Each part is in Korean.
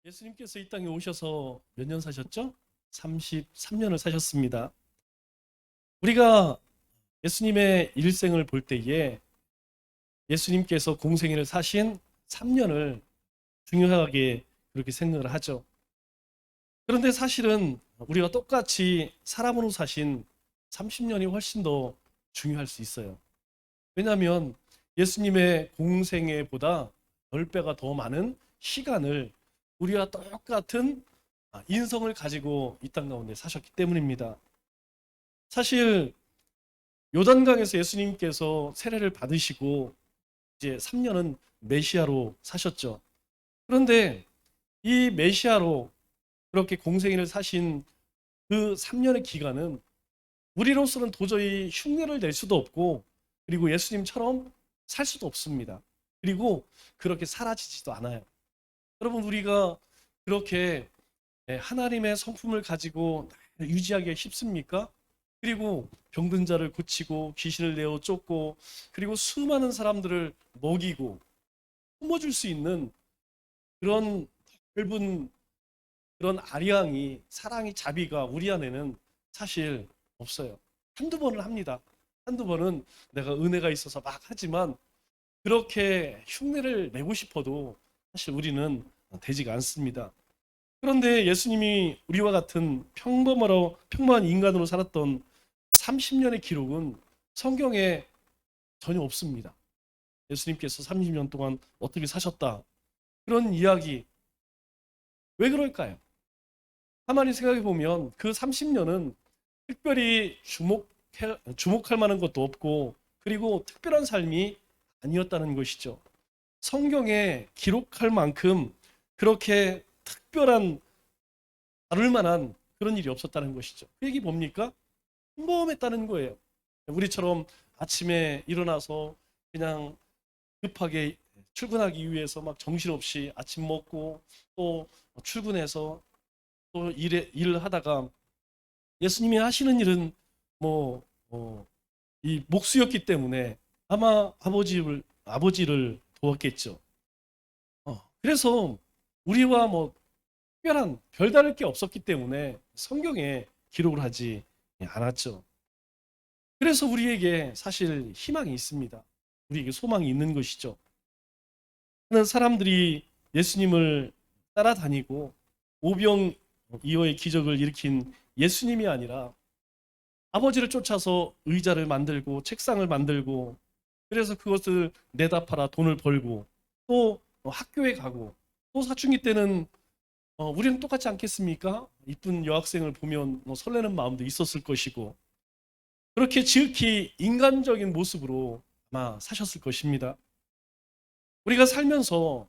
예수님께서 이 땅에 오셔서 몇 년 사셨죠? 33년을 사셨습니다. 우리가 예수님의 일생을 볼 때에 예수님께서 공생애를 사신 3년을 중요하게 그렇게 생각을 하죠. 그런데 사실은 우리가 똑같이 사람으로 사신 30년이 훨씬 더 중요할 수 있어요. 왜냐하면 예수님의 공생애보다 10배가 더 많은 시간을 우리와 똑같은 인성을 가지고 이 땅 가운데 사셨기 때문입니다. 사실 요단강에서 예수님께서 세례를 받으시고 이제 3년은 메시아로 사셨죠. 그런데 이 메시아로 그렇게 공생애를 사신 그 3년의 기간은 우리로서는 도저히 흉내를 낼 수도 없고, 그리고 예수님처럼 살 수도 없습니다. 그리고 그렇게 사라지지도 않아요. 여러분, 우리가 그렇게 하나님의 성품을 가지고 유지하기가 쉽습니까? 그리고 병든 자를 고치고 귀신을 내어 쫓고, 그리고 수많은 사람들을 먹이고 품어줄 수 있는 그런 넓은 그런 아량이, 사랑이, 자비가 우리 안에는 사실 없어요. 한두 번을 합니다. 한두 번은 내가 은혜가 있어서 막 하지만, 그렇게 흉내를 내고 싶어도 사실 우리는 되지가 않습니다. 그런데 예수님이 우리와 같은 평범한 인간으로 살았던 30년의 기록은 성경에 전혀 없습니다. 예수님께서 30년 동안 어떻게 사셨다, 그런 이야기, 왜 그럴까요? 가만히 생각해 보면 그 30년은 특별히 주목할 만한 것도 없고, 그리고 특별한 삶이 아니었다는 것이죠. 성경에 기록할 만큼 그렇게 특별한, 다룰 만한 그런 일이 없었다는 것이죠. 그 얘기 뭡니까? 평범했다는 거예요. 우리처럼 아침에 일어나서 그냥 급하게 출근하기 위해서 막 정신없이 아침 먹고 또 출근해서 또 일을 하다가, 예수님이 하시는 일은 뭐, 이 목수였기 때문에 아마 아버지를 도왔겠죠. 그래서 우리와 뭐 특별한 별다를 게 없었기 때문에 성경에 기록을 하지 않았죠. 그래서 우리에게 사실 희망이 있습니다. 우리에게 소망이 있는 것이죠. 많은 사람들이 예수님을 따라다니고 오병이어의 기적을 일으킨 예수님이 아니라 아버지를 쫓아서 의자를 만들고 책상을 만들고, 그래서 그것을 내다 팔아 돈을 벌고, 또 학교에 가고, 또 사춘기 때는 우리랑 똑같지 않겠습니까? 이쁜 여학생을 보면 설레는 마음도 있었을 것이고, 그렇게 지극히 인간적인 모습으로 아마 사셨을 것입니다. 우리가 살면서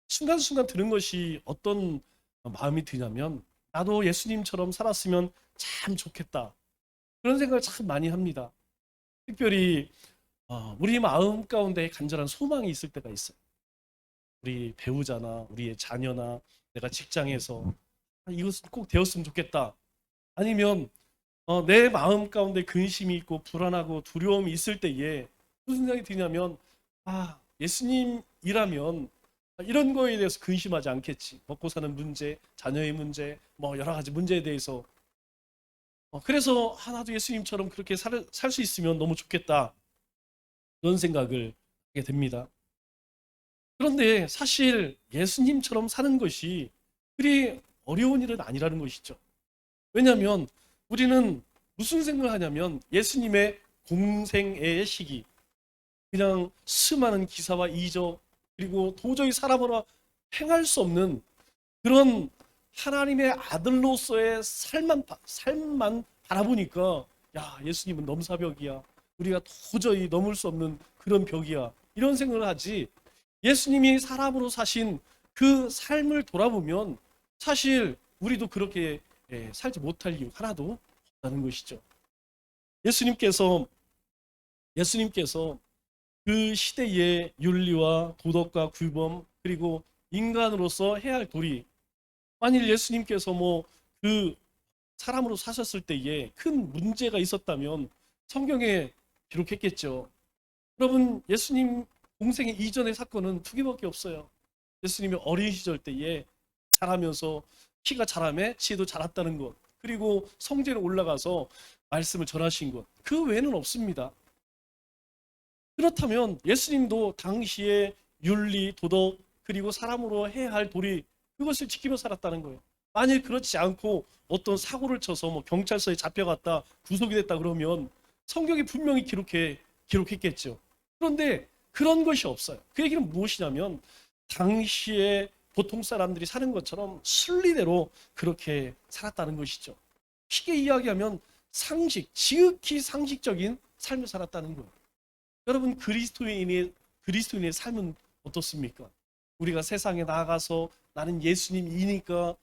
순간순간 드는 것이 어떤 마음이 드냐면, 나도 예수님처럼 살았으면 참 좋겠다, 그런 생각을 참 많이 합니다. 특별히 우리 마음 가운데 간절한 소망이 있을 때가 있어요. 우리 배우자나 우리의 자녀나 내가 직장에서 이것은 꼭 되었으면 좋겠다. 아니면 내 마음 가운데 근심이 있고 불안하고 두려움이 있을 때에 무슨 생각이 드냐면, 예수님이라면 이런 거에 대해서 근심하지 않겠지. 먹고 사는 문제, 자녀의 문제, 뭐 여러 가지 문제에 대해서. 그래서 나도 예수님처럼 그렇게 살 수 있으면 너무 좋겠다, 그런 생각을 하게 됩니다. 그런데 사실 예수님처럼 사는 것이 그리 어려운 일은 아니라는 것이죠. 왜냐하면 우리는 무슨 생각을 하냐면, 예수님의 공생애의 시기, 그냥 수많은 기사와 이적, 그리고 도저히 사람으로 행할 수 없는 그런 하나님의 아들로서의 삶만 바라보니까, 야, 예수님은 넘사벽이야, 우리가 도저히 넘을 수 없는 그런 벽이야, 이런 생각을 하지, 예수님이 사람으로 사신 그 삶을 돌아보면 사실 우리도 그렇게 살지 못할 이유 하나도 없다는 것이죠. 예수님께서 예수님께서 그 시대의 윤리와 도덕과 규범, 그리고 인간으로서 해야 할 도리, 만일 예수님께서 뭐 그 사람으로 사셨을 때에 큰 문제가 있었다면 성경에 기록했겠죠. 여러분, 예수님 공생의 이전의 사건은 두 개밖에 없어요. 예수님이 어린 시절 때에 자라면서 키가 자라매 지혜도 자랐다는 것, 그리고 성전에 올라가서 말씀을 전하신 것, 그 외에는 없습니다. 그렇다면 예수님도 당시의 윤리, 도덕, 그리고 사람으로 해야 할 도리, 그것을 지키며 살았다는 거예요. 만일 그렇지 않고 어떤 사고를 쳐서 뭐 경찰서에 잡혀갔다 구속이 됐다 그러면 성경이 분명히 기록했겠죠. 그런데 그런 것이 없어요. 그 얘기는 무엇이냐면 당시에 보통 사람들이 사는 것처럼 순리대로 그렇게 살았다는 것이죠. 쉽게 이야기하면 상식, 지극히 상식적인 삶을 살았다는 거예요. 여러분, 그리스도인의 삶은 어떻습니까? 우리가 세상에 나가서 나는 예수님이니까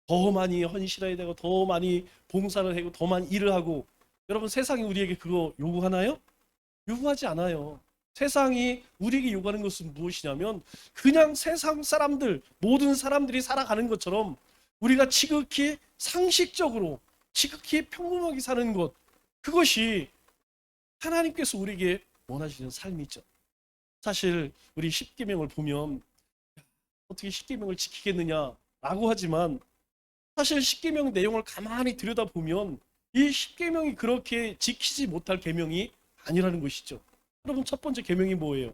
더 많이 헌신해야 되고 더 많이 봉사를 하고 더 많이 일을 하고, 여러분 세상이 우리에게 그거 요구하나요? 요구하지 않아요. 세상이 우리에게 요구하는 것은 무엇이냐면 그냥 세상 사람들, 모든 사람들이 살아가는 것처럼 우리가 지극히 상식적으로 지극히 평범하게 사는 것, 그것이 하나님께서 우리에게 원하시는 삶이죠. 사실 우리 십계명을 보면 어떻게 십계명을 지키겠느냐라고 하지만 사실 십계명 내용을 가만히 들여다보면 이 십계명이 그렇게 지키지 못할 계명이 아니라는 것이죠. 여러분, 첫 번째 계명이 뭐예요?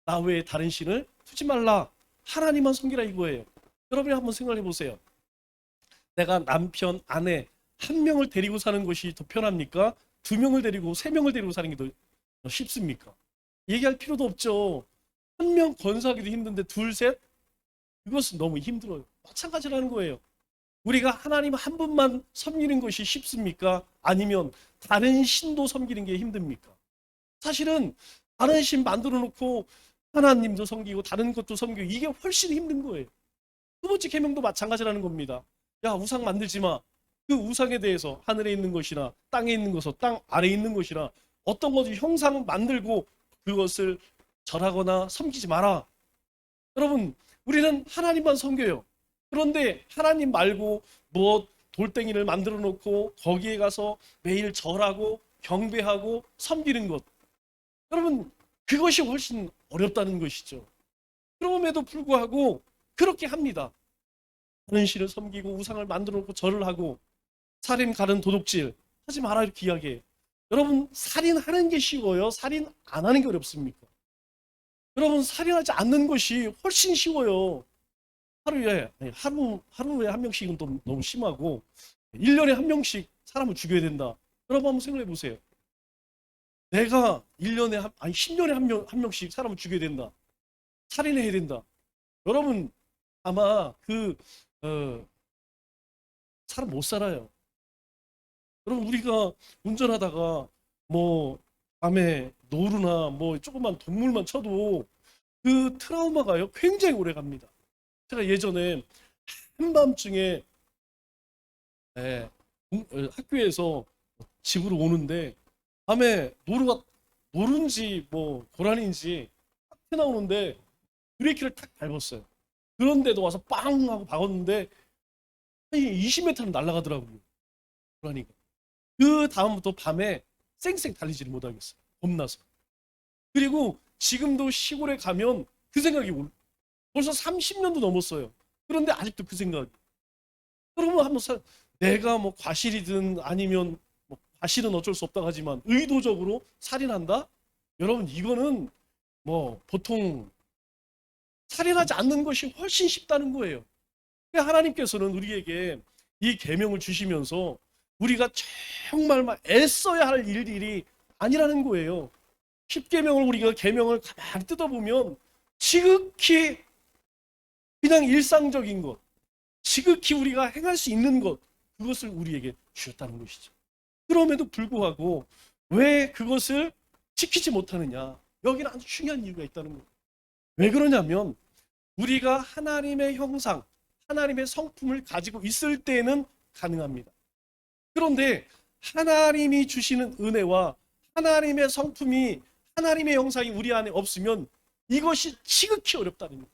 나 외에 다른 신을 두지 말라. 하나님만 섬기라 이거예요. 여러분이 한번 생각해 보세요. 내가 남편, 아내 한 명을 데리고 사는 것이 더 편합니까? 두 명을 데리고 세 명을 데리고 사는 게 더 쉽습니까? 얘기할 필요도 없죠. 한 명 건사하기도 힘든데 둘, 셋? 그것은 너무 힘들어요. 마찬가지라는 거예요. 우리가 하나님 한 분만 섬기는 것이 쉽습니까? 아니면 다른 신도 섬기는 게 힘듭니까? 사실은 다른 신 만들어 놓고 하나님도 섬기고 다른 것도 섬기고 이게 훨씬 힘든 거예요. 두 번째 계명도 마찬가지라는 겁니다. 야, 우상 만들지 마. 그 우상에 대해서 하늘에 있는 것이나 땅에 있는 것이나 땅 아래에 있는 것이나 어떤 것을 형상 만들고 그것을 절하거나 섬기지 마라. 여러분, 우리는 하나님만 섬겨요. 그런데 하나님 말고 뭐 돌덩이를 만들어 놓고 거기에 가서 매일 절하고 경배하고 섬기는 것, 여러분 그것이 훨씬 어렵다는 것이죠. 그럼에도 불구하고 그렇게 합니다. 다른 신을 섬기고 우상을 만들어 놓고 절을 하고 살인, 가른, 도둑질 하지 마라 이렇게 이야기해요. 여러분, 살인하는 게 쉬워요? 살인 안 하는 게 어렵습니까? 여러분, 살인하지 않는 것이 훨씬 쉬워요. 하루에 한 명씩은 또 너무 심하고 1년에 한 명씩 사람을 죽여야 된다. 여러분 한번 생각해 보세요. 내가 10년에 한 명씩 사람을 죽여야 된다. 살인해야 된다. 여러분 아마 사람 못 살아요. 여러분, 우리가 운전하다가 뭐 밤에 노루나 뭐 조그만 동물만 쳐도 그 트라우마가요 굉장히 오래 갑니다. 제가 예전에 한밤중에 학교에서 집으로 오는데 밤에 노른지 뭐 고라니인지 탁 튀어나오는데 브레이크를 탁 밟았어요. 그런데도 와서 빵 하고 박았는데 20m는 날아가더라고요. 고라니가. 그 다음부터 밤에 쌩쌩 달리지를 못하겠어요. 겁나서. 그리고 지금도 시골에 가면 그 생각이 벌써 30년도 넘었어요. 그런데 아직도 그 생각이. 그러면 내가 뭐 과실이든 아니면 뭐 과실은 어쩔 수 없다고 하지만 의도적으로 살인한다? 여러분, 이거는 뭐 보통 살인하지 않는 것이 훨씬 쉽다는 거예요. 하나님께서는 우리에게 이 계명을 주시면서 우리가 정말 막 애써야 할 일들이 아니라는 거예요. 십계명을 우리가 계명을 가만히 뜯어보면 지극히 그냥 일상적인 것, 지극히 우리가 행할 수 있는 것, 그것을 우리에게 주셨다는 것이죠. 그럼에도 불구하고 왜 그것을 지키지 못하느냐? 여기는 아주 중요한 이유가 있다는 거예요. 왜 그러냐면 우리가 하나님의 형상, 하나님의 성품을 가지고 있을 때는 가능합니다. 그런데 하나님이 주시는 은혜와 하나님의 성품이, 하나님의 형상이 우리 안에 없으면 이것이 지극히 어렵다는 거예요.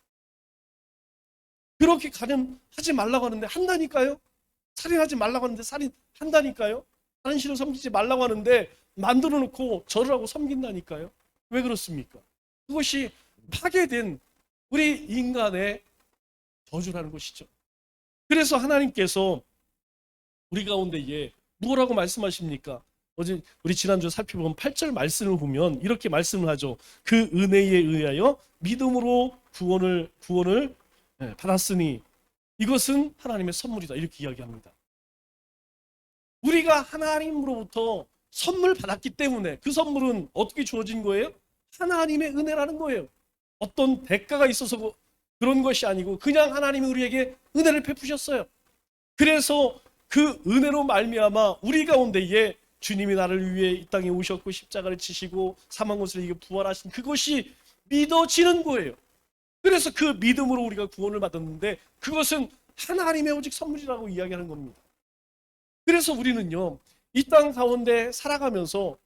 그렇게 하지 말라고 하는데 한다니까요? 살인하지 말라고 하는데 살인한다니까요? 다른 신을 섬기지 말라고 하는데 만들어 놓고 절을 하고 섬긴다니까요? 왜 그렇습니까? 그것이 파괴된 우리 인간의 저주라는 것이죠. 그래서 하나님께서 우리 가운데에 뭐라고 말씀하십니까? 어제 우리 지난주 살펴본 8절 말씀을 보면 이렇게 말씀을 하죠. 그 은혜에 의하여 믿음으로 구원을 받았으니 이것은 하나님의 선물이다. 이렇게 이야기합니다. 우리가 하나님으로부터 선물 받았기 때문에 그 선물은 어떻게 주어진 거예요? 하나님의 은혜라는 거예요. 어떤 대가가 있어서 그런 것이 아니고 그냥 하나님이 우리에게 은혜를 베푸셨어요. 그래서 그 은혜로 말미암아 우리 가운데에 주님이 나를 위해 이 땅에 오셨고 십자가를 지시고 사망 것을 이겨 부활하신 그것이 믿어지는 거예요. 그래서 그 믿음으로 우리가 구원을 받았는데 그것은 하나님의 오직 선물이라고 이야기하는 겁니다. 그래서 우리는요, 이 땅 가운데 살아가면서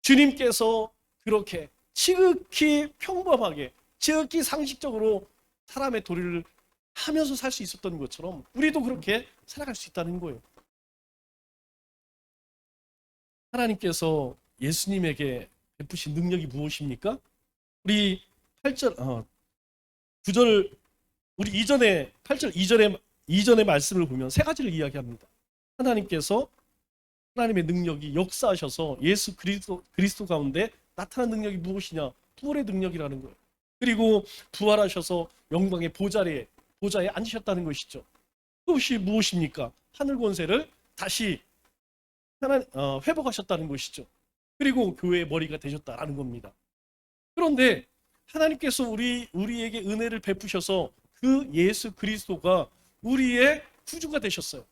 주님께서 그렇게 지극히 평범하게 지극히 상식적으로 사람의 도리를 하면서 살 수 있었던 것처럼 우리도 그렇게 살아갈 수 있다는 거예요. 하나님께서 예수님에게 베푸신 능력이 무엇입니까? 우리 8절 9절 우리 이전에 8절 이전의 말씀을 보면 세 가지를 이야기합니다. 하나님께서 하나님의 능력이 역사하셔서 예수 그리스도 가운데 나타난 능력이 무엇이냐? 부활의 능력이라는 거예요. 그리고 부활하셔서 영광의 보좌에 앉으셨다는 것이죠. 그것이 무엇입니까? 하늘 권세를 다시 회복하셨다는 것이죠. 그리고 교회의 머리가 되셨다라는 겁니다. 그런데 하나님께서 우리에게 은혜를 베푸셔서 그 예수 그리스도가 우리의 구주가 되셨어요.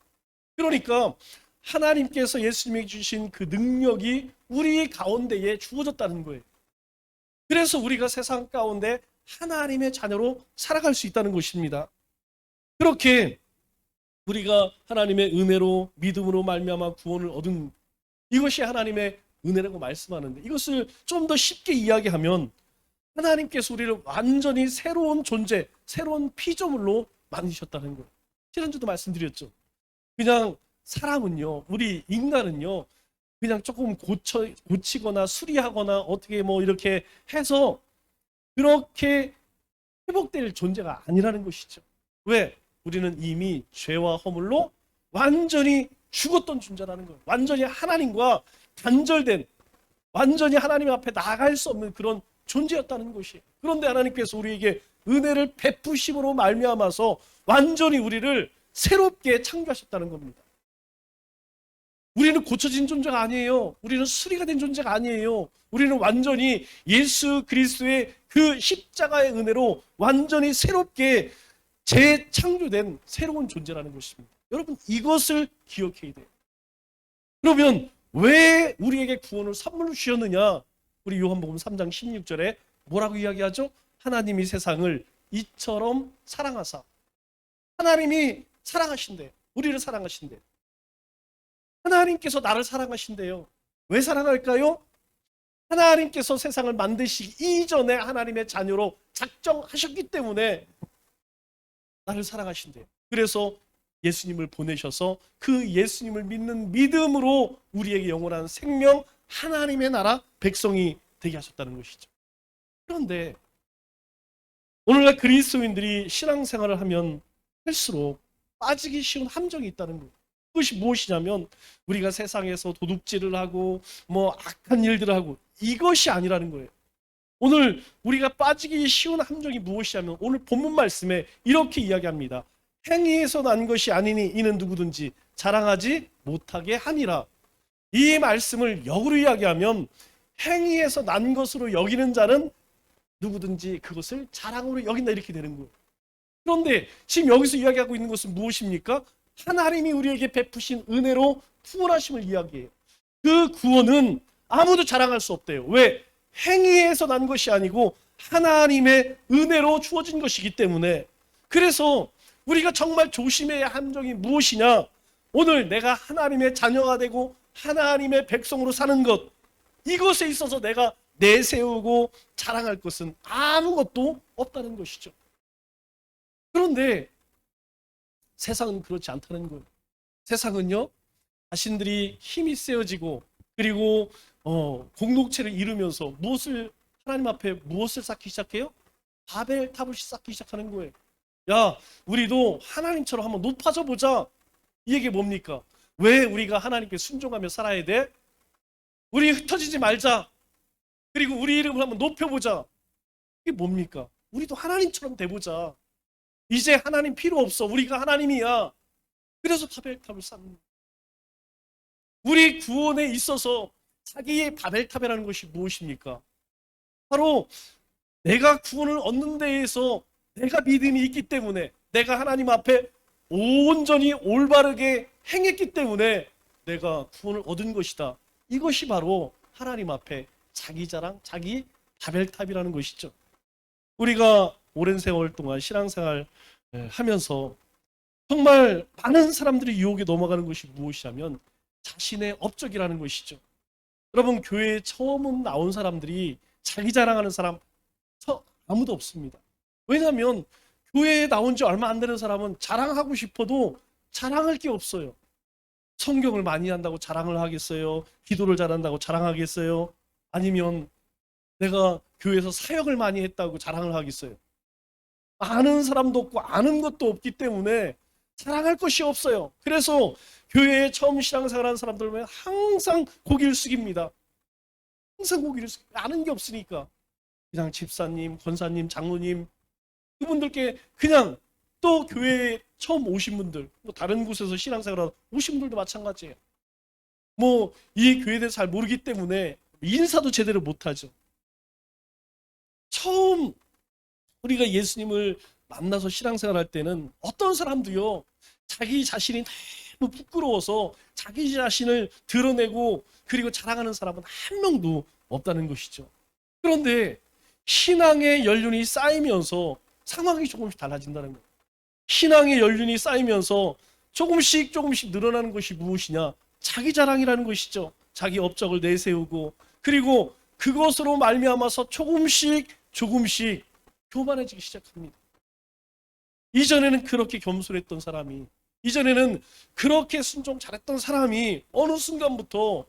그러니까 하나님께서 예수님에게 주신 그 능력이 우리 가운데에 주어졌다는 거예요. 그래서 우리가 세상 가운데 하나님의 자녀로 살아갈 수 있다는 것입니다. 그렇게 우리가 하나님의 은혜로 믿음으로 말미암아 구원을 얻은 이것이 하나님의 은혜라고 말씀하는데 이것을 좀 더 쉽게 이야기하면 하나님께서 우리를 완전히 새로운 존재, 새로운 피조물로 만드셨다는 거예요. 지난주도 말씀드렸죠. 그냥 사람은요, 우리 인간은요, 그냥 조금 고치거나 수리하거나 어떻게 뭐 이렇게 해서 그렇게 회복될 존재가 아니라는 것이죠. 왜? 우리는 이미 죄와 허물로 완전히 죽었던 존재라는 거예요. 완전히 하나님과 단절된, 완전히 하나님 앞에 나갈 수 없는 그런 존재였다는 것이에요. 그런데 하나님께서 우리에게 은혜를 베푸심으로 말미암아서 완전히 우리를 새롭게 창조하셨다는 겁니다. 우리는 고쳐진 존재가 아니에요. 우리는 수리가 된 존재가 아니에요. 우리는 완전히 예수 그리스도의 그 십자가의 은혜로 완전히 새롭게 재창조된 새로운 존재라는 것입니다. 여러분 이것을 기억해야 돼요. 그러면 왜 우리에게 구원을 선물로 주셨느냐? 우리 요한복음 3장 16절에 뭐라고 이야기하죠? 하나님이 세상을 이처럼 사랑하사. 하나님이 사랑하신대. 우리를 사랑하신대. 하나님께서 나를 사랑하신대요. 왜 사랑할까요? 하나님께서 세상을 만드시기 이전에 하나님의 자녀로 작정하셨기 때문에 나를 사랑하신대요. 그래서 예수님을 보내셔서 그 예수님을 믿는 믿음으로 우리에게 영원한 생명, 하나님의 나라 백성이 되게 하셨다는 것이죠. 그런데 오늘날 그리스도인들이 신앙생활을 하면 할수록 빠지기 쉬운 함정이 있다는 거예요. 그것이 무엇이냐면 우리가 세상에서 도둑질을 하고 뭐 악한 일들을 하고 이것이 아니라는 거예요. 오늘 우리가 빠지기 쉬운 함정이 무엇이냐면 오늘 본문 말씀에 이렇게 이야기합니다. 행위에서 난 것이 아니니 이는 누구든지 자랑하지 못하게 하니라. 이 말씀을 역으로 이야기하면 행위에서 난 것으로 여기는 자는 누구든지 그것을 자랑으로 여긴다 이렇게 되는 거예요. 그런데 지금 여기서 이야기하고 있는 것은 무엇입니까? 하나님이 우리에게 베푸신 은혜로 구원하심을 이야기해요. 그 구원은 아무도 자랑할 수 없대요. 왜? 행위에서 난 것이 아니고 하나님의 은혜로 주어진 것이기 때문에. 그래서 우리가 정말 조심해야 할 함정이 무엇이냐? 오늘 내가 하나님의 자녀가 되고 하나님의 백성으로 사는 것, 이것에 있어서 내가 내세우고 자랑할 것은 아무것도 없다는 것이죠. 그런데 세상은 그렇지 않다는 거예요. 세상은요, 자신들이 힘이 세어지고 그리고 공동체를 이루면서 하나님 앞에 무엇을 쌓기 시작해요? 바벨탑을 쌓기 시작하는 거예요. 야, 우리도 하나님처럼 한번 높아져 보자. 이 얘기 뭡니까? 왜 우리가 하나님께 순종하며 살아야 돼? 우리 흩어지지 말자. 그리고 우리 이름을 한번 높여보자. 이게 뭡니까? 우리도 하나님처럼 돼보자. 이제 하나님 필요 없어. 우리가 하나님이야. 그래서 바벨탑을 쌓는. 우리 구원에 있어서 자기의 바벨탑이라는 것이 무엇입니까? 바로 내가 구원을 얻는 데에서 내가 믿음이 있기 때문에, 내가 하나님 앞에 온전히 올바르게 행했기 때문에 내가 구원을 얻은 것이다. 이것이 바로 하나님 앞에 자기 자랑, 자기 바벨탑이라는 것이죠. 우리가 오랜 세월 동안 신앙생활 하면서 정말 많은 사람들이 유혹에 넘어가는 것이 무엇이냐면 자신의 업적이라는 것이죠. 여러분, 교회에 처음 나온 사람들이 자기 자랑하는 사람 아무도 없습니다. 왜냐하면 교회에 나온 지 얼마 안 되는 사람은 자랑하고 싶어도 자랑할 게 없어요. 성경을 많이 한다고 자랑을 하겠어요? 기도를 잘한다고 자랑하겠어요? 아니면 내가 교회에서 사역을 많이 했다고 자랑을 하겠어요? 아는 사람도 없고 아는 것도 없기 때문에 자랑할 것이 없어요. 그래서 교회에 처음 신앙생활하는 사람들 보면 항상 고개를 숙입니다. 항상 고개를 숙입니다. 아는 게 없으니까. 그냥 집사님, 권사님, 장로님, 그분들께 그냥, 또 교회에 처음 오신 분들, 뭐 다른 곳에서 신앙생활 오신 분들도 마찬가지예요. 뭐 이 교회에 대해서 잘 모르기 때문에 인사도 제대로 못하죠. 처음 우리가 예수님을 만나서 신앙생활 할 때는 어떤 사람도요, 자기 자신이 너무 부끄러워서 자기 자신을 드러내고 그리고 자랑하는 사람은 한 명도 없다는 것이죠. 그런데 신앙의 연륜이 쌓이면서 상황이 조금씩 달라진다는 거예요. 신앙의 연륜이 쌓이면서 조금씩 늘어나는 것이 무엇이냐? 자기 자랑이라는 것이죠. 자기 업적을 내세우고, 그리고 그것으로 말미암아서 조금씩 교만해지기 시작합니다. 이전에는 그렇게 겸손했던 사람이, 이전에는 그렇게 순종 잘했던 사람이 어느 순간부터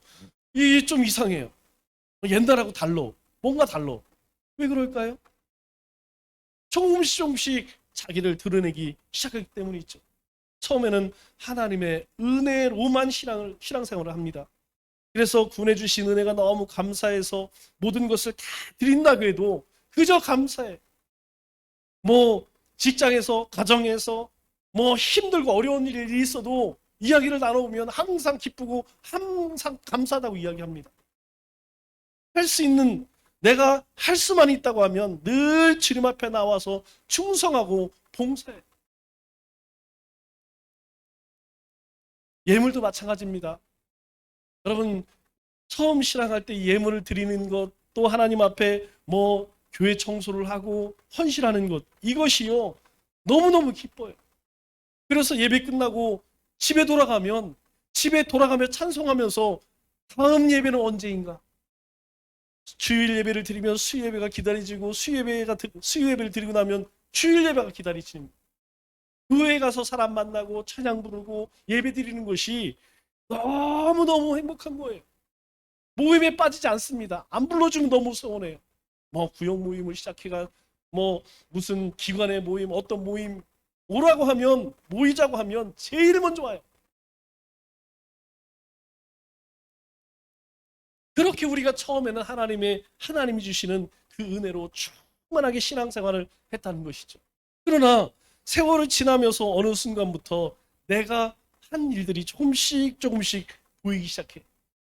이게 좀 이상해요. 옛날하고 달라. 뭔가 달라. 왜 그럴까요? 조금씩 자기를 드러내기 시작하기 때문이죠. 처음에는 하나님의 은혜로만 신앙생활을 합니다. 그래서 구원해 주신 은혜가 너무 감사해서 모든 것을 다 드린다고 해도 그저 감사해. 뭐 직장에서, 가정에서 뭐 힘들고 어려운 일이 있어도 이야기를 나눠보면 항상 기쁘고 항상 감사하다고 이야기합니다. 할 수 있는, 내가 할 수만 있다고 하면 늘 주님 앞에 나와서 충성하고 봉사해. 예물도 마찬가지입니다. 여러분, 처음 신앙할 때 예물을 드리는 것, 또 하나님 앞에 뭐 교회 청소를 하고 헌신하는 것, 이것이요 너무너무 기뻐요. 그래서 예배 끝나고 집에 돌아가며 찬송하면서 다음 예배는 언제인가? 주일 예배를 드리면 수요 예배가 기다려지고, 수요 예배를 드리고 나면 주일 예배가 기다려집니다. 교회에 가서 사람 만나고 찬양 부르고 예배 드리는 것이 너무너무 행복한 거예요. 모임에 빠지지 않습니다. 안 불러주면 너무 서운해요. 뭐 구역 모임을 시작해가 뭐 무슨 기관의 모임, 어떤 모임 오라고 하면, 모이자고 하면 제일 먼저 와요. 그렇게 우리가 처음에는 하나님이 주시는 그 은혜로 충만하게 신앙생활을 했다는 것이죠. 그러나 세월을 지나면서 어느 순간부터 내가 한 일들이 조금씩 보이기 시작해.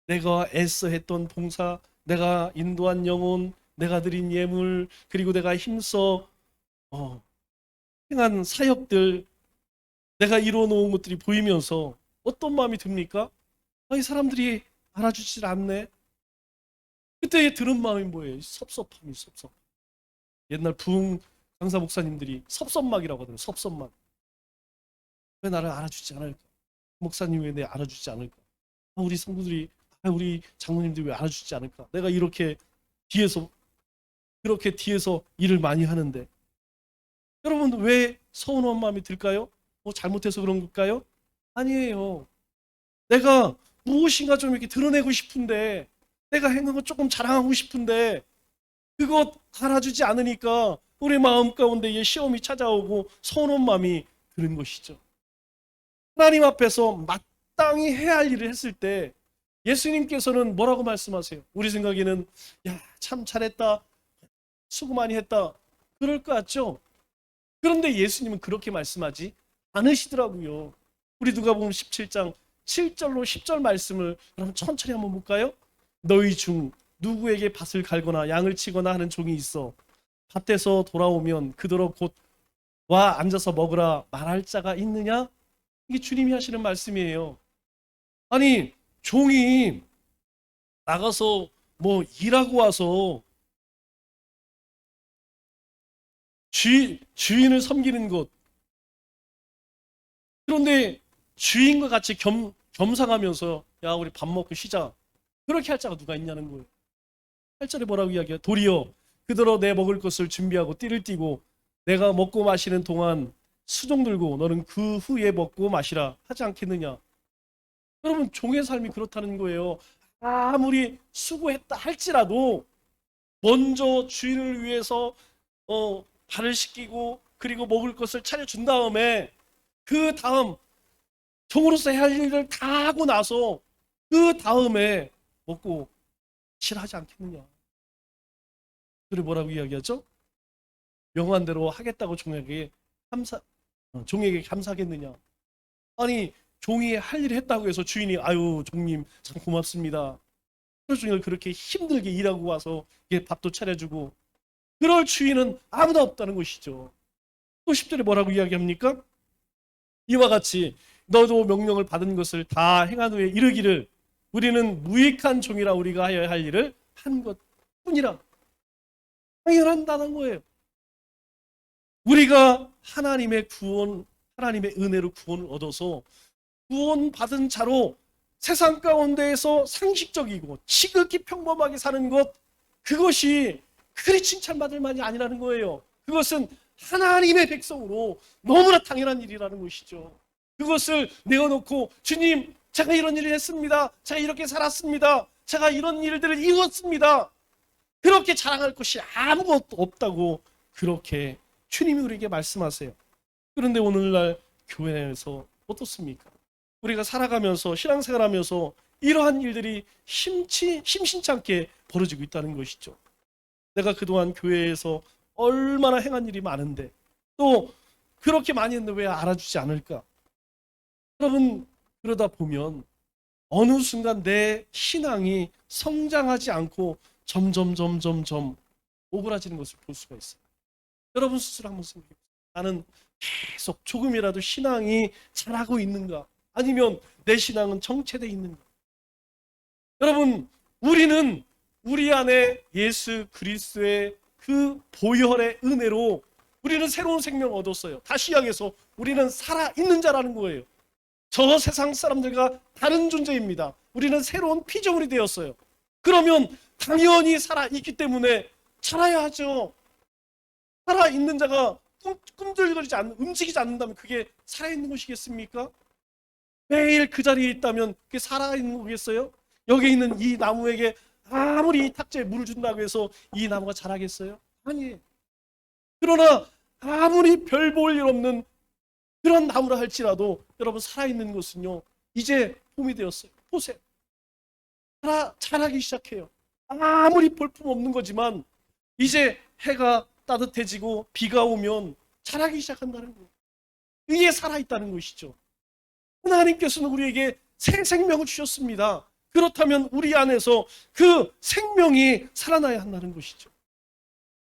내가 애써 했던 봉사, 내가 인도한 영혼, 내가 드린 예물, 그리고 내가 힘써 행한 사역들, 내가 이루어 놓은 것들이 보이면서 어떤 마음이 듭니까? 이 사람들이 알아주질 않네. 그때 들은 마음이 뭐예요? 섭섭함이. 옛날 부흥 강사 목사님들이 섭섭막이라고 하더라고요. 섭섭막. 왜 나를 알아주지 않을까? 목사님 왜 내 알아주지 않을까? 우리 성도들이, 우리 장로님들이 왜 알아주지 않을까? 내가 그렇게 뒤에서 일을 많이 하는데. 여러분, 왜 서운한 마음이 들까요? 뭐 잘못해서 그런 걸까요? 아니에요. 내가 무엇인가 좀 이렇게 드러내고 싶은데, 내가 행한 거 조금 자랑하고 싶은데 그것 알아주지 않으니까 우리 마음 가운데에 시험이 찾아오고 서운한 마음이 드는 것이죠. 하나님 앞에서 마땅히 해야 할 일을 했을 때 예수님께서는 뭐라고 말씀하세요? 우리 생각에는 야, 참 잘했다, 수고 많이 했다, 그럴 것 같죠? 그런데 예수님은 그렇게 말씀하지 않으시더라고요. 우리 누가복음 17장 7절로 10절 말씀을 여러분 천천히 한번 볼까요? 너희 중 누구에게 밭을 갈거나 양을 치거나 하는 종이 있어 밭에서 돌아오면 그대로 곧 와 앉아서 먹으라 말할 자가 있느냐? 이게 주님이 하시는 말씀이에요. 아니, 종이 나가서 뭐 일하고 와서 주인을 섬기는 것, 그런데 주인과 같이 겸상하면서 야 우리 밥 먹고 쉬자, 그렇게 할 자가 누가 있냐는 거예요. 8절에 뭐라고 이야기해요? 도리어 그대로 내 먹을 것을 준비하고 띠를 띠고 내가 먹고 마시는 동안 수종 들고 너는 그 후에 먹고 마시라 하지 않겠느냐. 여러분, 종의 삶이 그렇다는 거예요. 아무리 수고했다 할지라도 먼저 주인을 위해서 발을 씻기고 그리고 먹을 것을 차려준 다음에 그 다음 종으로서 해야 할 일을 다 하고 나서 그 다음에 먹고 실하지 않겠느냐. 그리고 뭐라고 이야기하죠? 명한 대로 하겠다고 종에게 감사하겠느냐. 아니, 종이 할 일을 했다고 해서 주인이 아유 종님 참 고맙습니다, 하루 종일 그렇게 힘들게 일하고 와서 밥도 차려주고 그럴 주인은 아무도 없다는 것이죠. 또 10절에 뭐라고 이야기합니까? 이와 같이 너도 명령을 받은 것을 다 행한 후에 이르기를 우리는 무익한 종이라 우리가 하여야 할 일을 한 것뿐이라. 당연한다는 거예요. 우리가 하나님의 은혜로 구원을 얻어서 구원받은 자로 세상 가운데에서 상식적이고 지극히 평범하게 사는 것, 그것이 그리 칭찬받을 만이 아니라는 거예요. 그것은 하나님의 백성으로 너무나 당연한 일이라는 것이죠. 그것을 내어놓고 주님 제가 이런 일을 했습니다, 제가 이렇게 살았습니다, 제가 이런 일들을 이루었습니다, 그렇게 자랑할 것이 아무것도 없다고 그렇게 주님이 우리에게 말씀하세요. 그런데 오늘날 교회 내에서 어떻습니까? 우리가 살아가면서 신앙생활하면서 이러한 일들이 심심치 않게 벌어지고 있다는 것이죠. 내가 그동안 교회에서 얼마나 행한 일이 많은데 또 그렇게 많이 했는데 왜 알아주지 않을까? 여러분, 그러다 보면 어느 순간 내 신앙이 성장하지 않고 점점 오그라지는 것을 볼 수가 있어요. 여러분 스스로 한번 생각해 보세요. 나는 계속 조금이라도 신앙이 자라고 있는가? 아니면 내 신앙은 정체되어 있는가? 여러분, 우리는 우리 안에 예수 그리스도의 그 보혈의 은혜로 우리는 새로운 생명을 얻었어요. 다시 이야기해서 우리는 살아있는 자라는 거예요. 저 세상 사람들과 다른 존재입니다. 우리는 새로운 피조물이 되었어요. 그러면 당연히 살아있기 때문에 살아야 하죠. 살아있는 자가 꿈틀거리지 움직이지 않는다면 그게 살아있는 것이겠습니까? 매일 그 자리에 있다면 그게 살아있는 거겠어요? 여기 있는 이 나무에게 아무리 이 탁자에 물을 준다고 해서 이 나무가 자라겠어요? 아니에요. 그러나 아무리 별 볼 일 없는 그런 나무라 할지라도 여러분, 살아있는 것은요 이제 봄이 되었어요. 보세요. 자라기 시작해요. 아무리 볼품 없는 거지만 이제 해가 따뜻해지고 비가 오면 자라기 시작한다는 거예요. 이게 살아있다는 것이죠. 하나님께서는 우리에게 새 생명을 주셨습니다. 그렇다면 우리 안에서 그 생명이 살아나야 한다는 것이죠.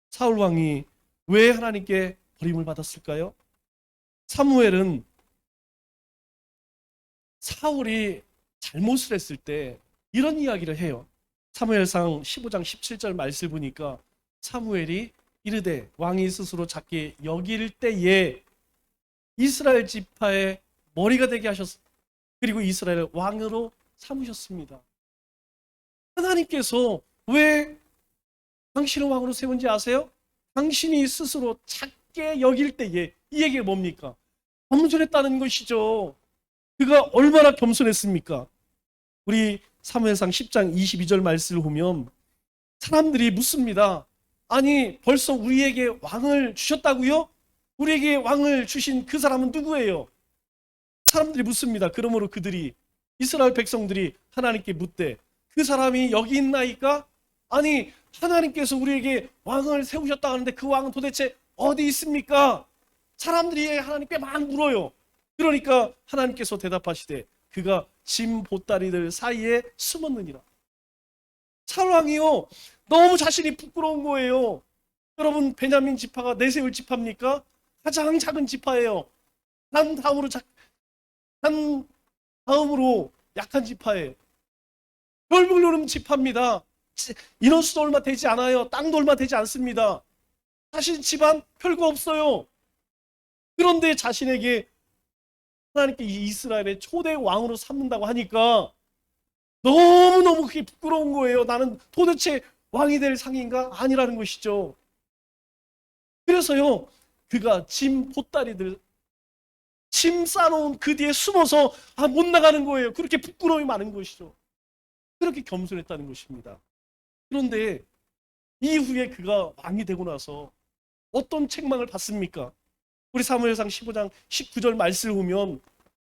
사울 왕이 왜 하나님께 버림을 받았을까요? 사무엘은 사울이 잘못을 했을 때 이런 이야기를 해요. 사무엘상 15장 17절 말씀을 보니까 사무엘이 이르되 왕이 스스로 작게 여길 때에 이스라엘 지파의 머리가 되게 하셨, 그리고 이스라엘을 왕으로 삼으셨습니다. 하나님께서 왜 당신을 왕으로 세운지 아세요? 당신이 스스로 작게 여길 때에, 이 얘기가 뭡니까? 겸손했다는 것이죠. 그가 얼마나 겸손했습니까? 우리 사무엘상 10장 22절 말씀을 보면 사람들이 묻습니다. 아니 벌써 우리에게 왕을 주셨다고요? 우리에게 왕을 주신 그 사람은 누구예요? 사람들이 묻습니다. 그러므로 그들이 이스라엘 백성들이 하나님께 묻되 그 사람이 여기 있나이까? 아니 하나님께서 우리에게 왕을 세우셨다 하는데 그 왕은 도대체 어디 있습니까? 사람들이 하나님께 막 물어요. 그러니까 하나님께서 대답하시되 그가 짐 보따리들 사이에 숨었느니라. 사울 왕이요 너무 자신이 부끄러운 거예요. 여러분 베냐민 지파가 내세울 지파입니까? 가장 작은 지파예요. 한 다음으로 약한 지파예요. 별볼 노름 지파입니다. 인원수도 얼마 되지 않아요. 땅도 얼마 되지 않습니다. 자신 집안 별거 없어요. 그런데 자신에게 하나님께 이 이스라엘의 초대 왕으로 삼는다고 하니까 너무너무 그게 부끄러운 거예요. 나는 도대체 왕이 될 상인가? 아니라는 것이죠. 그래서요 그가 짐 보따리들 짐 싸놓은 그 뒤에 숨어서 못 나가는 거예요. 그렇게 부끄러움이 많은 것이죠. 그렇게 겸손했다는 것입니다. 그런데 이후에 그가 왕이 되고 나서 어떤 책망을 받습니까? 우리 사무엘상 15장 19절 말씀을 보면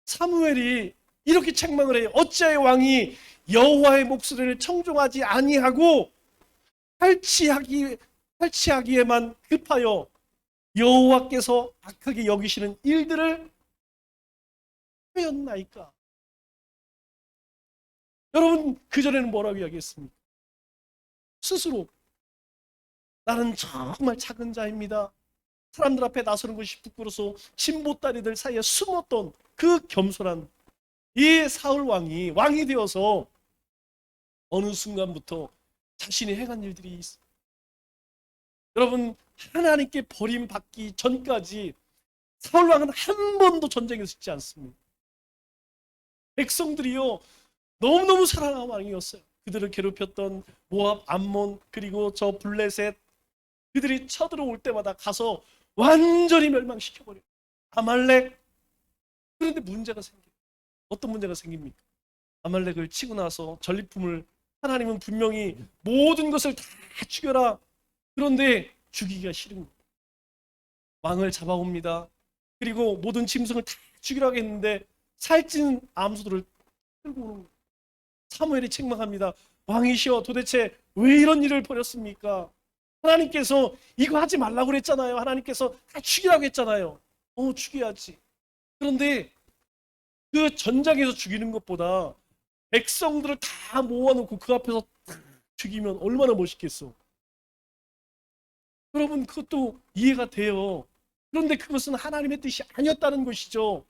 사무엘이 이렇게 책망을 해요. 어찌하여 왕이 여호와의 목소리를 청종하지 아니하고 탈취하기에만 급하여 여호와께서 악하게 여기시는 일들을 하였나이까? 여러분 그전에는 뭐라고 이야기했습니까? 스스로 나는 정말 작은 자입니다. 사람들 앞에 나서는 것이 부끄러워서 짐보따리들 사이에 숨었던 그 겸손한 이 사울 왕이 되어서 어느 순간부터 자신이 행한 일들이 있어요. 여러분 하나님께 버림받기 전까지 사울 왕은 한 번도 전쟁에서 지지 않습니다. 백성들이요 너무너무 사랑하는 왕이었어요. 그들을 괴롭혔던 모압, 암몬 그리고 저 블레셋 그들이 쳐들어올 때마다 가서 완전히 멸망시켜버려요. 아말렉. 그런데 문제가 생겨요. 어떤 문제가 생깁니까? 아말렉을 치고 나서 전리품을 하나님은 분명히 모든 것을 다 죽여라. 그런데 죽이기가 싫은 거예요. 왕을 잡아옵니다. 그리고 모든 짐승을 다 죽이라고 했는데 살찐 암소들을 끌고 오는 거예요. 사무엘이 책망합니다. 왕이시여 도대체 왜 이런 일을 벌였습니까? 하나님께서 이거 하지 말라고 그랬잖아요. 하나님께서 다 죽이라고 했잖아요. 죽여야지. 그런데 그 전장에서 죽이는 것보다 백성들을 다 모아놓고 그 앞에서 죽이면 얼마나 멋있겠어. 여러분 그것도 이해가 돼요. 그런데 그것은 하나님의 뜻이 아니었다는 것이죠.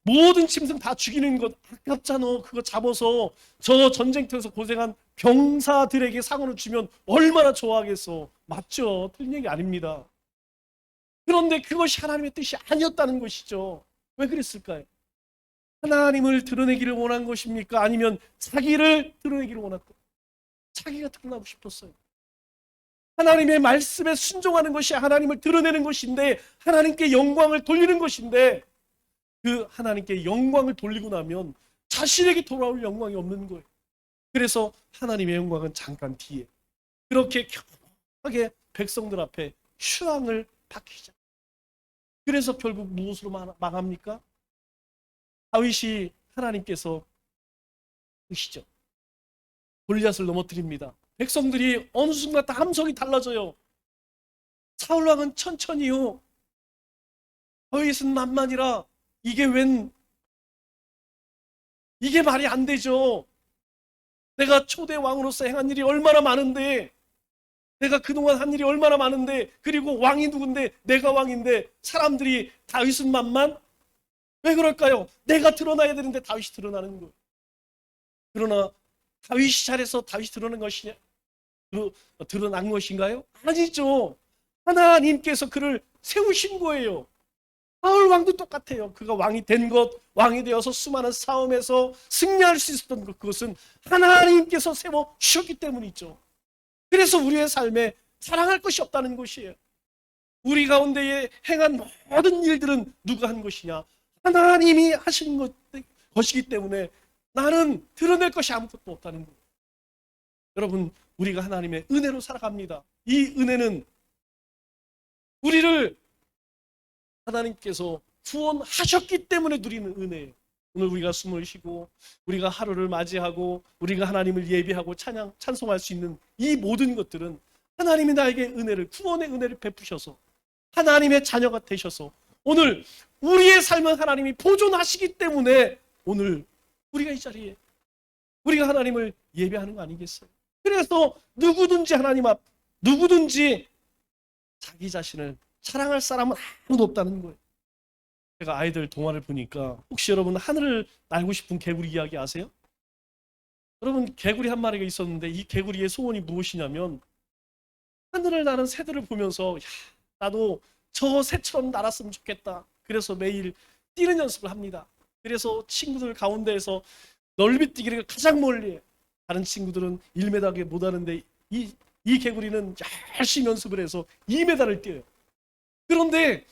모든 짐승 다 죽이는 것 아깝잖아. 그거 잡아서 저 전쟁터에서 고생한 병사들에게 상을 주면 얼마나 좋아하겠어. 맞죠? 틀린 얘기 아닙니다. 그런데 그것이 하나님의 뜻이 아니었다는 것이죠. 왜 그랬을까요? 하나님을 드러내기를 원한 것입니까? 아니면 자기를 드러내기를 원했다. 자기가 드러나고 싶었어요. 하나님의 말씀에 순종하는 것이 하나님을 드러내는 것인데 하나님께 영광을 돌리는 것인데 그 하나님께 영광을 돌리고 나면 자신에게 돌아올 영광이 없는 거예요. 그래서 하나님의 영광은 잠깐 뒤에 그렇게 겸하게 백성들 앞에 휴황을 받기 시작. 그래서 결국 무엇으로 망합니까? 다윗이 하나님께서 보시죠. 골리앗을 넘어뜨립니다. 백성들이 어느 순간 다 함성이 달라져요. 사울 왕은 천천히요. 다윗은 만만이라 이게 말이 안 되죠. 내가 초대 왕으로서 행한 일이 얼마나 많은데, 내가 그동안 한 일이 얼마나 많은데, 그리고 왕이 누군데 내가 왕인데 사람들이 다윗은 만만? 왜 그럴까요? 내가 드러나야 되는데 다윗이 드러나는 거예요. 그러나 다윗이 잘해서 다윗이 드러난 것이냐? 드러난 것인가요? 아니죠. 하나님께서 그를 세우신 거예요. 사울 왕도 똑같아요. 그가 왕이 된 것, 왕이 되어서 수많은 싸움에서 승리할 수 있었던 것, 그것은 하나님께서 세워 주셨기 때문이죠. 그래서 우리의 삶에 자랑할 것이 없다는 것이에요. 우리 가운데에 행한 모든 일들은 누가 한 것이냐? 하나님이 하신 것이기 때문에 나는 드러낼 것이 아무것도 없다는 거예요. 여러분, 우리가 하나님의 은혜로 살아갑니다. 이 은혜는 우리를 하나님께서 구원하셨기 때문에 누리는 은혜예요. 오늘 우리가 숨을 쉬고 우리가 하루를 맞이하고 우리가 하나님을 예배하고 찬송할 수 있는 이 모든 것들은 하나님이 나에게 은혜를, 구원의 은혜를 베푸셔서 하나님의 자녀가 되셔서 오늘 우리의 삶은 하나님이 보존하시기 때문에 오늘 우리가 이 자리에 우리가 하나님을 예배하는 거 아니겠어요? 그래서 누구든지 하나님 앞, 누구든지 자기 자신을 사랑할 사람은 아무도 없다는 거예요. 제가 아이들 동화를 보니까 혹시 여러분 하늘을 날고 싶은 개구리 이야기 아세요? 여러분, 개구리 한 마리가 있었는데 이 개구리의 소원이 무엇이냐면 하늘을 나는 새들을 보면서 나도 저 새처럼 날았으면 좋겠다. 그래서 매일 뛰는 연습을 합니다. 그래서 친구들 가운데에서 넓이뛰기를 가장 멀리 해. 다른 친구들은 1m밖에 못 하는데 이 개구리는 열심히 연습을 해서 2m를 뛰어요. 그런데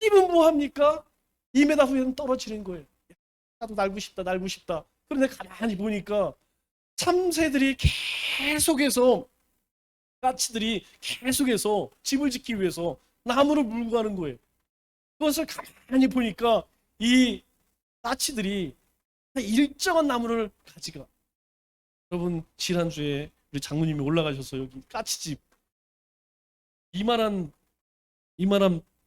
뛰면 뭐합니까? 2m 후에는 떨어지는 거예요. 나도 날고 싶다, 날고 싶다. 그런데 가만히 보니까 참새들이 계속해서, 까치들이 계속해서 집을 짓기 위해서 나무를 물고 가는 거예요. 그것을 가만히 보니까 이 까치들이 일정한 나무를 가져가. 여러분, 지난주에 우리 장로님이 올라가셔서 여기 까치집 이만한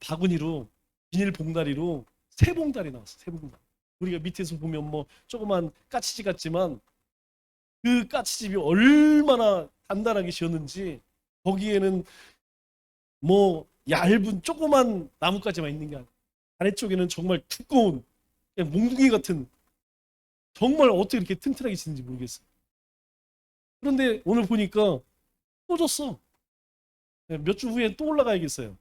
바구니로, 비닐 봉다리로 3봉다리 나왔어. 3봉다리. 우리가 밑에서 보면 뭐 조그만 까치집 같지만 그 까치집이 얼마나 단단하게 지었는지 거기에는 뭐 얇은 조그만 나뭇가지만 있는 게 아니야. 아래쪽에는 정말 두꺼운 그냥 몽둥이 같은, 정말 어떻게 이렇게 튼튼하게 지는지 모르겠어요. 그런데 오늘 보니까 또 졌어. 몇 주 후에 또 올라가야겠어요.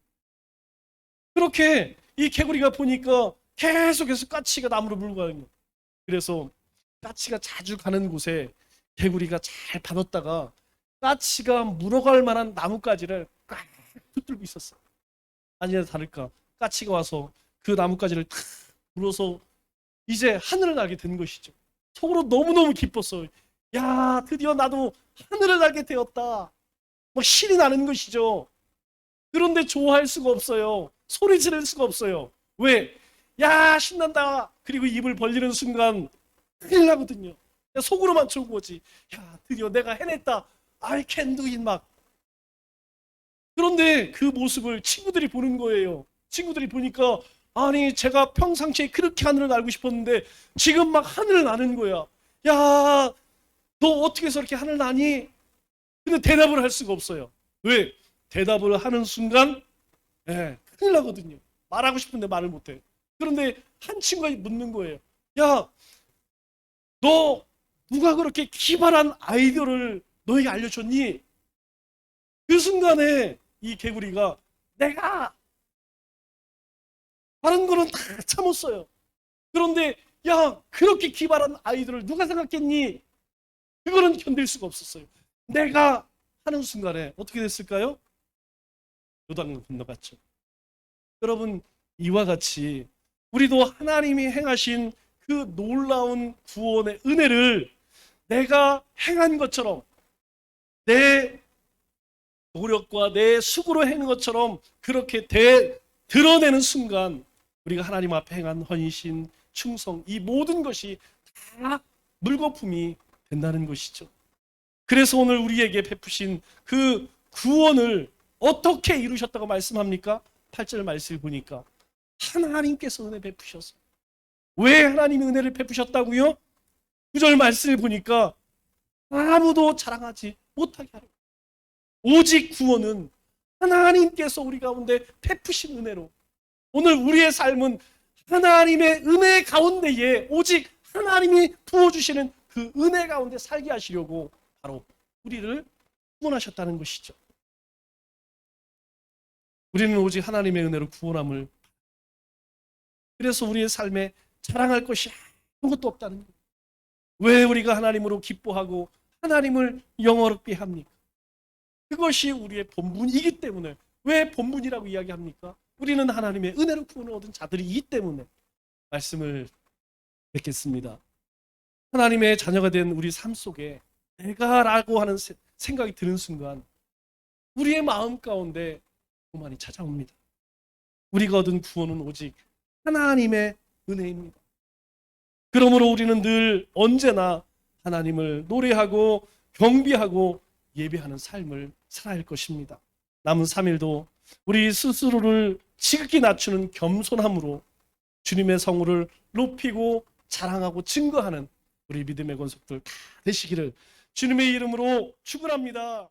그렇게 이 개구리가 보니까 계속해서 까치가 나무를 물고 가는 거예요. 그래서 까치가 자주 가는 곳에 개구리가 잘 받았다가 까치가 물어갈 만한 나뭇가지를 꽉 붙들고 있었어요. 아니나 다를까 까치가 와서 그 나뭇가지를 탁 물어서 이제 하늘을 날게 된 것이죠. 속으로 너무너무 기뻤어요. 야, 드디어 나도 하늘을 날게 되었다. 뭐 신이 나는 것이죠. 그런데 좋아할 수가 없어요. 소리 지를 수가 없어요. 왜? 야, 신난다. 그리고 입을 벌리는 순간 큰일 나거든요. 속으로만 좋은 거지. 야, 드디어 내가 해냈다. I can do it 막. 그런데 그 모습을 친구들이 보는 거예요. 친구들이 보니까 아니, 제가 평상시에 그렇게 하늘을 날고 싶었는데 지금 막 하늘을 나는 거야. 야, 너 어떻게 해서 이렇게 하늘 나니? 근데 대답을 할 수가 없어요. 왜? 대답을 하는 순간 큰일 나거든요. 말하고 싶은데 말을 못해. 그런데 한 친구가 묻는 거예요. 야, 너 누가 그렇게 기발한 아이디어를 너에게 알려줬니? 그 순간에 이 개구리가 내가 다른 거는 다 참았어요. 그런데 야, 그렇게 기발한 아이디어를 누가 생각했니? 그거는 견딜 수가 없었어요. 내가 하는 순간에 어떻게 됐을까요? 요단을 건너갔죠. 여러분, 이와 같이 우리도 하나님이 행하신 그 놀라운 구원의 은혜를 내가 행한 것처럼, 내 노력과 내 수고로 행한 것처럼 그렇게 드러내는 순간 우리가 하나님 앞에 행한 헌신, 충성, 이 모든 것이 다 물거품이 된다는 것이죠. 그래서 오늘 우리에게 베푸신 그 구원을 어떻게 이루셨다고 말씀합니까? 8절 말씀을 보니까 하나님께서 은혜 베푸셔서. 왜 하나님이 은혜를 베푸셨다고요? 9절 말씀을 보니까 아무도 자랑하지 못하게 하라. 오직 구원은 하나님께서 우리 가운데 베푸신 은혜로, 오늘 우리의 삶은 하나님의 은혜 가운데에 오직 하나님이 부어주시는 그 은혜 가운데 살게 하시려고 바로 우리를 구원하셨다는 것이죠. 우리는 오직 하나님의 은혜로 구원함을, 그래서 우리의 삶에 자랑할 것이 아무것도 없다는 거예요. 왜 우리가 하나님으로 기뻐하고 하나님을 영어롭게 합니까? 그것이 우리의 본분이기 때문에. 왜 본분이라고 이야기합니까? 우리는 하나님의 은혜로 구원을 얻은 자들이기 때문에. 말씀을 뵙겠습니다. 하나님의 자녀가 된 우리 삶 속에 내가라고 하는 생각이 드는 순간 우리의 마음 가운데 고만이 찾아옵니다. 우리가 얻은 구원은 오직 하나님의 은혜입니다. 그러므로 우리는 늘 언제나 하나님을 노래하고 경비하고 예배하는 삶을 살아야 할 것입니다. 남은 3일도 우리 스스로를 지극히 낮추는 겸손함으로 주님의 성호를 높이고 자랑하고 증거하는 우리 믿음의 권속들 다 되시기를 주님의 이름으로 축원합니다.